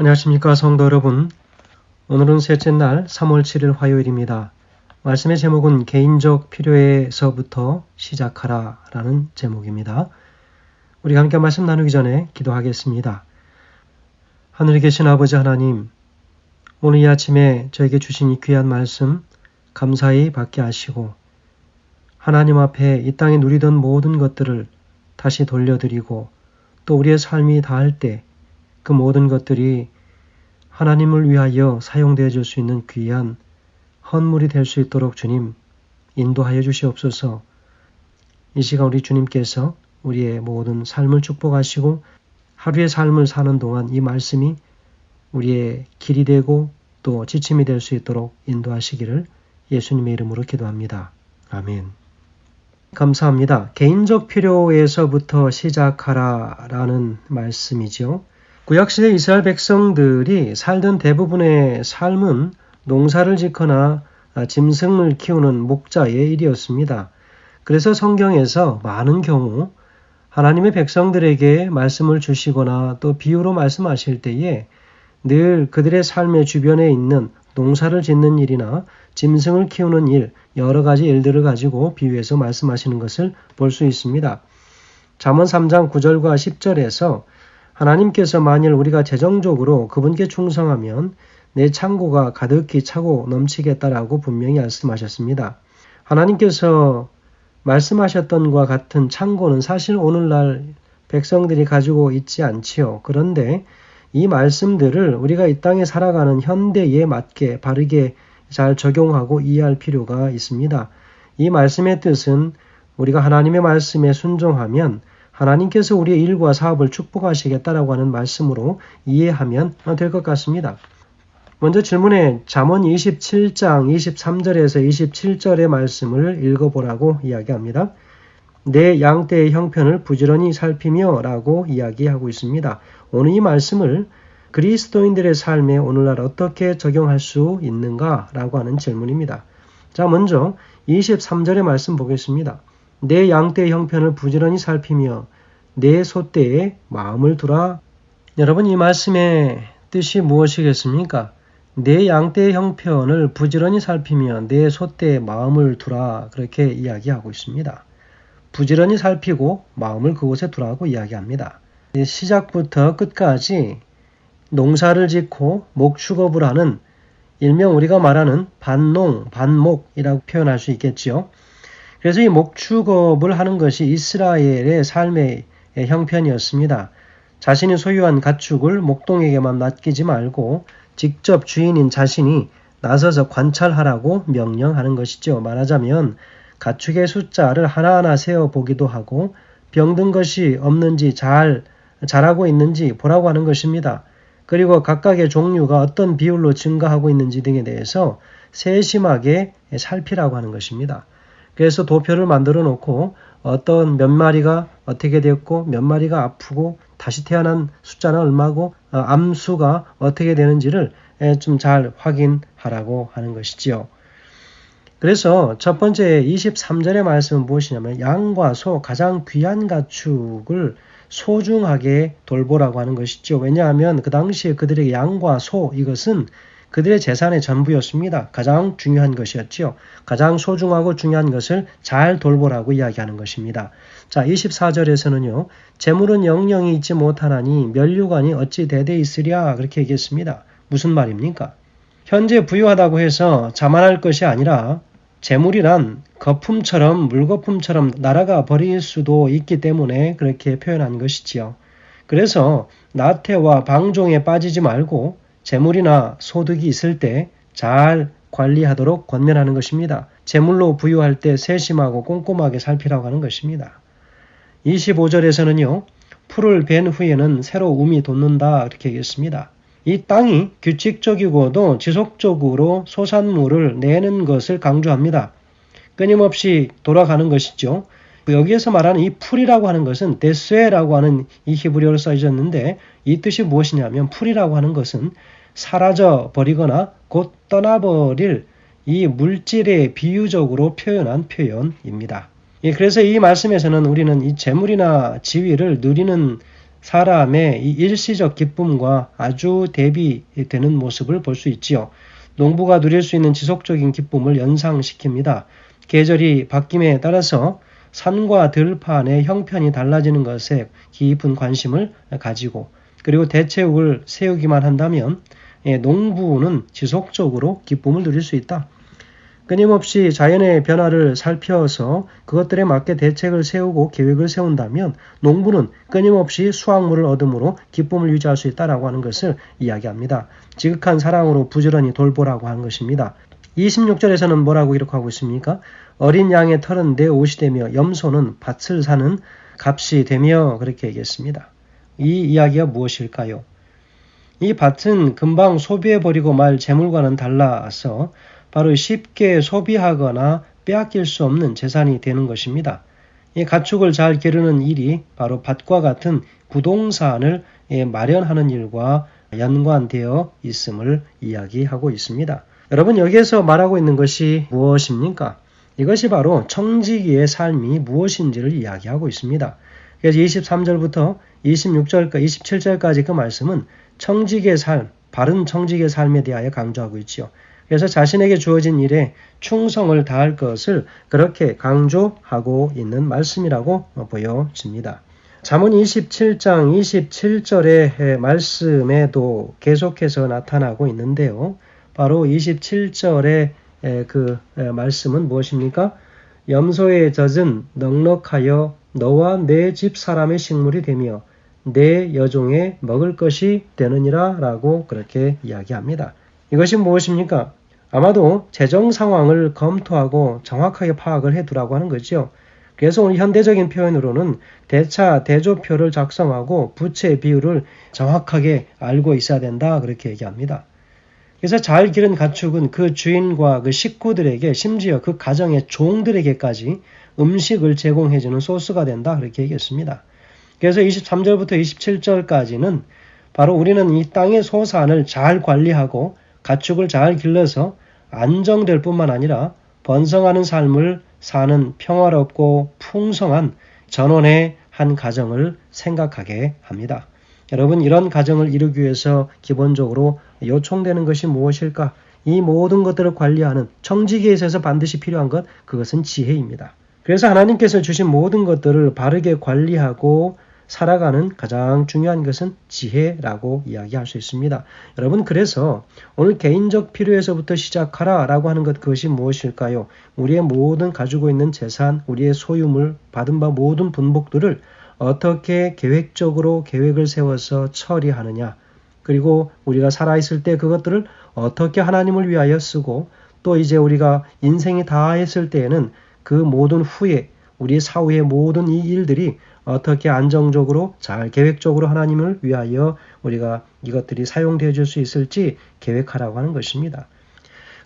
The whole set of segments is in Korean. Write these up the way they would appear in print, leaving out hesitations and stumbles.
안녕하십니까 성도 여러분. 오늘은 셋째 날 3월 7일 화요일입니다. 말씀의 제목은 개인적 필요에서부터 시작하라 라는 제목입니다. 우리가 함께 말씀 나누기 전에 기도하겠습니다. 하늘에 계신 아버지 하나님, 오늘 이 아침에 저에게 주신 이 귀한 말씀 감사히 받게 하시고 하나님 앞에 이 땅에 누리던 모든 것들을 다시 돌려드리고 또 우리의 삶이 다할 때 그 모든 것들이 하나님을 위하여 사용되어 줄 수 있는 귀한 헌물이 될 수 있도록 주님 인도하여 주시옵소서. 이 시간 우리 주님께서 우리의 모든 삶을 축복하시고 하루의 삶을 사는 동안 이 말씀이 우리의 길이 되고 또 지침이 될 수 있도록 인도하시기를 예수님의 이름으로 기도합니다. 아멘. 감사합니다. 개인적 필요에서부터 시작하라 라는 말씀이죠. 구약시대 이스라엘 백성들이 살던 대부분의 삶은 농사를 짓거나 짐승을 키우는 목자의 일이었습니다. 그래서 성경에서 많은 경우 하나님의 백성들에게 말씀을 주시거나 또 비유로 말씀하실 때에 늘 그들의 삶의 주변에 있는 농사를 짓는 일이나 짐승을 키우는 일, 여러 가지 일들을 가지고 비유해서 말씀하시는 것을 볼 수 있습니다. 잠언 3장 9절과 10절에서 하나님께서 만일 우리가 재정적으로 그분께 충성하면 내 창고가 가득히 차고 넘치겠다라고 분명히 말씀하셨습니다. 하나님께서 말씀하셨던 것과 같은 창고는 사실 오늘날 백성들이 가지고 있지 않지요. 그런데 이 말씀들을 우리가 이 땅에 살아가는 현대에 맞게 바르게 잘 적용하고 이해할 필요가 있습니다. 이 말씀의 뜻은 우리가 하나님의 말씀에 순종하면 하나님께서 우리의 일과 사업을 축복하시겠다라고 하는 말씀으로 이해하면 될 것 같습니다. 먼저 질문에 잠언 27장 23절에서 27절의 말씀을 읽어보라고 이야기합니다. 내 양떼의 형편을 부지런히 살피며 라고 이야기하고 있습니다. 오늘 이 말씀을 그리스도인들의 삶에 오늘날 어떻게 적용할 수 있는가 라고 하는 질문입니다. 자, 먼저 23절의 말씀 보겠습니다. 내 양떼의 형편을 부지런히 살피며 내 소떼에 마음을 두라. 여러분, 이 말씀의 뜻이 무엇이겠습니까? 내 양떼의 형편을 부지런히 살피며 내 소떼에 마음을 두라. 그렇게 이야기하고 있습니다. 부지런히 살피고 마음을 그곳에 두라고 이야기합니다. 시작부터 끝까지 농사를 짓고 목축업을 하는 일명 우리가 말하는 반농, 반목이라고 표현할 수 있겠죠. 그래서 이 목축업을 하는 것이 이스라엘의 삶의 형편이었습니다. 자신이 소유한 가축을 목동에게만 맡기지 말고 직접 주인인 자신이 나서서 관찰하라고 명령하는 것이죠. 말하자면 가축의 숫자를 하나하나 세어보기도 하고 병든 것이 없는지 자라고 있는지 보라고 하는 것입니다. 그리고 각각의 종류가 어떤 비율로 증가하고 있는지 등에 대해서 세심하게 살피라고 하는 것입니다. 그래서 도표를 만들어 놓고 어떤 몇 마리가 어떻게 됐고 몇 마리가 아프고 다시 태어난 숫자는 얼마고 암수가 어떻게 되는지를 좀 잘 확인하라고 하는 것이지요. 그래서 첫 번째 23절의 말씀은 무엇이냐면 양과 소, 가장 귀한 가축을 소중하게 돌보라고 하는 것이죠. 왜냐하면 그 당시에 그들에게 양과 소 이것은 그들의 재산의 전부였습니다. 가장 중요한 것이었죠. 가장 소중하고 중요한 것을 잘 돌보라고 이야기하는 것입니다. 자, 24절에서는요. 재물은 영영이 있지 못하나니 면류관이 어찌 대대 있으랴 그렇게 얘기했습니다. 무슨 말입니까? 현재 부유하다고 해서 자만할 것이 아니라 재물이란 거품처럼 물거품처럼 날아가 버릴 수도 있기 때문에 그렇게 표현한 것이지요. 그래서 나태와 방종에 빠지지 말고 재물이나 소득이 있을 때 잘 관리하도록 권면하는 것입니다. 재물로 부유할 때 세심하고 꼼꼼하게 살피라고 하는 것입니다. 25절에서는요. 풀을 벤 후에는 새로 움이 돋는다 이렇게 얘기했습니다. 이 땅이 규칙적이고도 지속적으로 소산물을 내는 것을 강조합니다. 끊임없이 돌아가는 것이죠. 여기에서 말하는 이 풀이라고 하는 것은 데스웨라고 하는 이 히브리어로 써졌는데 이 뜻이 무엇이냐면 풀이라고 하는 것은 사라져 버리거나 곧 떠나버릴 이 물질에 비유적으로 표현한 표현입니다. 그래서 이 말씀에서는 우리는 이 재물이나 지위를 누리는 사람의 이 일시적 기쁨과 아주 대비되는 모습을 볼 수 있지요. 농부가 누릴 수 있는 지속적인 기쁨을 연상시킵니다. 계절이 바뀜에 따라서 산과 들판의 형편이 달라지는 것에 깊은 관심을 가지고 그리고 대체육을 세우기만 한다면 농부는 지속적으로 기쁨을 누릴 수 있다. 끊임없이 자연의 변화를 살펴서 그것들에 맞게 대책을 세우고 계획을 세운다면 농부는 끊임없이 수확물을 얻음으로 기쁨을 유지할 수 있다라고 하는 것을 이야기합니다. 지극한 사랑으로 부지런히 돌보라고 하는 것입니다. 26절에서는 뭐라고 기록하고 있습니까? 어린 양의 털은 내 옷이 되며 염소는 밭을 사는 값이 되며 그렇게 얘기했습니다. 이 이야기가 무엇일까요? 이 밭은 금방 소비해버리고 말 재물과는 달라서 바로 쉽게 소비하거나 빼앗길 수 없는 재산이 되는 것입니다. 이 가축을 잘 기르는 일이 바로 밭과 같은 부동산을 마련하는 일과 연관되어 있음을 이야기하고 있습니다. 여러분 여기에서 말하고 있는 것이 무엇입니까? 이것이 바로 청지기의 삶이 무엇인지를 이야기하고 있습니다. 그래서 23절부터 26절까지 27절까지 그 말씀은 청지기의 삶, 바른 청지기의 삶에 대하여 강조하고 있지요. 그래서 자신에게 주어진 일에 충성을 다할 것을 그렇게 강조하고 있는 말씀이라고 보여집니다. 잠언 27장 27절의 말씀에도 계속해서 나타나고 있는데요. 바로 27절의 그 말씀은 무엇입니까? 염소의 젖은 넉넉하여 너와 내 집 사람의 식물이 되며 내 여종의 먹을 것이 되느니라 라고 그렇게 이야기합니다. 이것이 무엇입니까? 아마도 재정 상황을 검토하고 정확하게 파악을 해두라고 하는 거죠. 그래서 오늘 현대적인 표현으로는 대차 대조표를 작성하고 부채 비율을 정확하게 알고 있어야 된다 그렇게 얘기합니다. 그래서 잘 기른 가축은 그 주인과 그 식구들에게 심지어 그 가정의 종들에게까지 음식을 제공해주는 소스가 된다 그렇게 얘기했습니다. 그래서 23절부터 27절까지는 바로 우리는 이 땅의 소산을 잘 관리하고 가축을 잘 길러서 안정될 뿐만 아니라 번성하는 삶을 사는 평화롭고 풍성한 전원의 한 가정을 생각하게 합니다. 여러분 이런 가정을 이루기 위해서 기본적으로 요청되는 것이 무엇일까? 이 모든 것들을 관리하는 청지기에 있어서 반드시 필요한 것 그것은 지혜입니다. 그래서 하나님께서 주신 모든 것들을 바르게 관리하고 살아가는 가장 중요한 것은 지혜라고 이야기할 수 있습니다. 여러분 그래서 오늘 개인적 필요에서부터 시작하라 라고 하는 것 그것이 무엇일까요? 우리의 모든 가지고 있는 재산, 우리의 소유물, 받은 바 모든 분복들을 어떻게 계획적으로 계획을 세워서 처리하느냐 그리고 우리가 살아있을 때 그것들을 어떻게 하나님을 위하여 쓰고 또 이제 우리가 인생이 다했을 때에는 그 모든 후에 우리 사후의 모든 이 일들이 어떻게 안정적으로 잘 계획적으로 하나님을 위하여 우리가 이것들이 사용되어 줄 수 있을지 계획하라고 하는 것입니다.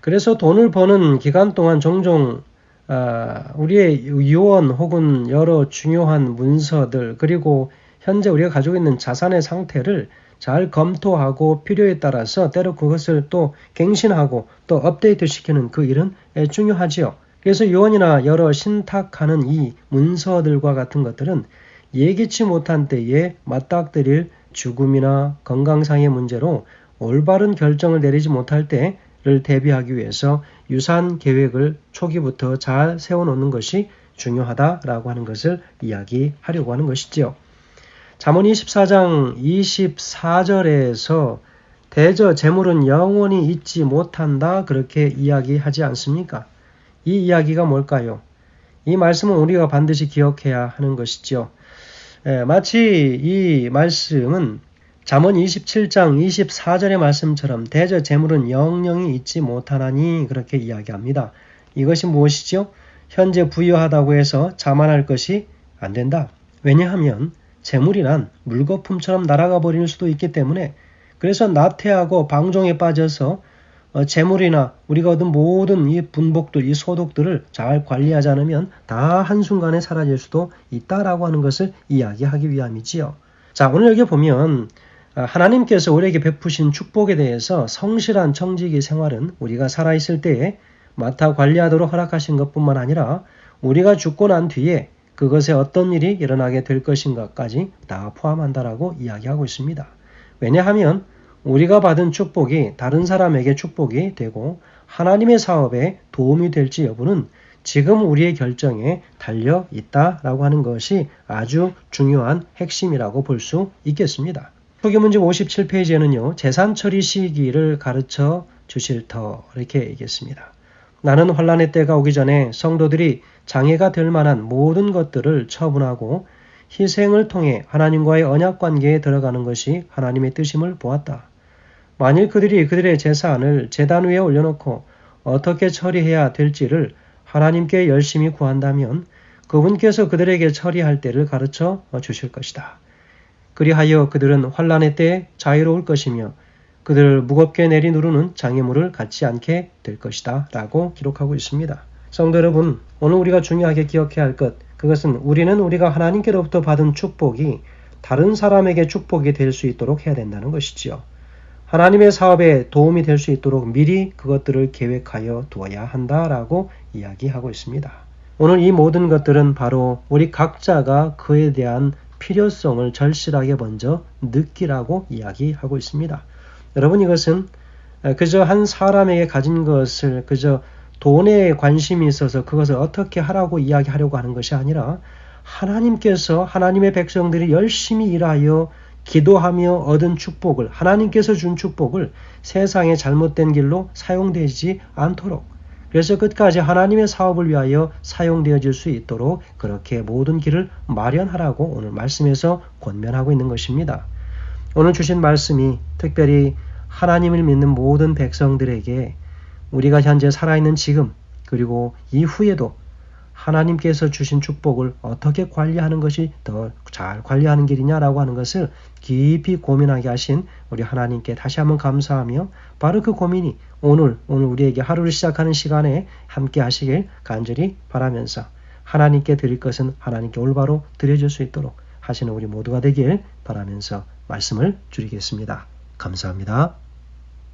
그래서 돈을 버는 기간 동안 종종 우리의 유언 혹은 여러 중요한 문서들 그리고 현재 우리가 가지고 있는 자산의 상태를 잘 검토하고 필요에 따라서 때로 그것을 또 갱신하고 또 업데이트 시키는 그 일은 중요하지요. 그래서 유언이나 여러 신탁하는 이 문서들과 같은 것들은 예기치 못한 때에 맞닥뜨릴 죽음이나 건강상의 문제로 올바른 결정을 내리지 못할 때를 대비하기 위해서 유산 계획을 초기부터 잘 세워놓는 것이 중요하다라고 하는 것을 이야기하려고 하는 것이지요. 잠언 24장 24절에서 대저 재물은 영원히 잊지 못한다 그렇게 이야기하지 않습니까? 이 이야기가 뭘까요? 이 말씀은 우리가 반드시 기억해야 하는 것이죠. 마치 이 말씀은 잠언 27장 24절의 말씀처럼 대저 재물은 영영이 잊지 못하나니 그렇게 이야기합니다. 이것이 무엇이죠? 현재 부유하다고 해서 자만할 것이 안 된다. 왜냐하면 재물이란 물거품처럼 날아가 버릴 수도 있기 때문에 그래서 나태하고 방종에 빠져서 재물이나 우리가 얻은 모든 이 분복들, 이 소득들을 잘 관리하지 않으면 다 한순간에 사라질 수도 있다라고 하는 것을 이야기하기 위함이지요. 자, 오늘 여기 보면 하나님께서 우리에게 베푸신 축복에 대해서 성실한 청지기 생활은 우리가 살아있을 때에 맡아 관리하도록 허락하신 것뿐만 아니라 우리가 죽고 난 뒤에 그것에 어떤 일이 일어나게 될 것인가까지 다 포함한다라고 이야기하고 있습니다. 왜냐하면 우리가 받은 축복이 다른 사람에게 축복이 되고 하나님의 사업에 도움이 될지 여부는 지금 우리의 결정에 달려 있다라고 하는 것이 아주 중요한 핵심이라고 볼 수 있겠습니다. 표기문제 57페이지에는요. 재산 처리 시기를 가르쳐 주실 터 이렇게 얘기했습니다. 나는 환난의 때가 오기 전에 성도들이 장애가 될 만한 모든 것들을 처분하고 희생을 통해 하나님과의 언약 관계에 들어가는 것이 하나님의 뜻임을 보았다. 만일 그들이 그들의 재산을 제단 위에 올려놓고 어떻게 처리해야 될지를 하나님께 열심히 구한다면 그분께서 그들에게 처리할 때를 가르쳐 주실 것이다. 그리하여 그들은 환난의 때에 자유로울 것이며 그들을 무겁게 내리누르는 장애물을 갖지 않게 될 것이다 라고 기록하고 있습니다. 성도 여러분, 오늘 우리가 중요하게 기억해야 할 것, 그것은 우리는 우리가 하나님께로부터 받은 축복이 다른 사람에게 축복이 될 수 있도록 해야 된다는 것이지요. 하나님의 사업에 도움이 될 수 있도록 미리 그것들을 계획하여 두어야 한다라고 이야기하고 있습니다. 오늘 이 모든 것들은 바로 우리 각자가 그에 대한 필요성을 절실하게 먼저 느끼라고 이야기하고 있습니다. 여러분, 이것은 그저 한 사람에게 가진 것을 그저 돈에 관심이 있어서 그것을 어떻게 하라고 이야기하려고 하는 것이 아니라 하나님께서 하나님의 백성들이 열심히 일하여 기도하며 얻은 축복을, 하나님께서 준 축복을 세상의 잘못된 길로 사용되지 않도록, 그래서 끝까지 하나님의 사업을 위하여 사용되어질 수 있도록 그렇게 모든 길을 마련하라고 오늘 말씀에서 권면하고 있는 것입니다. 오늘 주신 말씀이 특별히 하나님을 믿는 모든 백성들에게 우리가 현재 살아있는 지금 그리고 이후에도 하나님께서 주신 축복을 어떻게 관리하는 것이 더 잘 관리하는 길이냐라고 하는 것을 깊이 고민하게 하신 우리 하나님께 다시 한번 감사하며 바로 그 고민이 오늘 우리에게 하루를 시작하는 시간에 함께 하시길 간절히 바라면서 하나님께 드릴 것은 하나님께 올바로 드려질 수 있도록 하시는 우리 모두가 되길 바라면서 말씀을 줄이겠습니다. 감사합니다.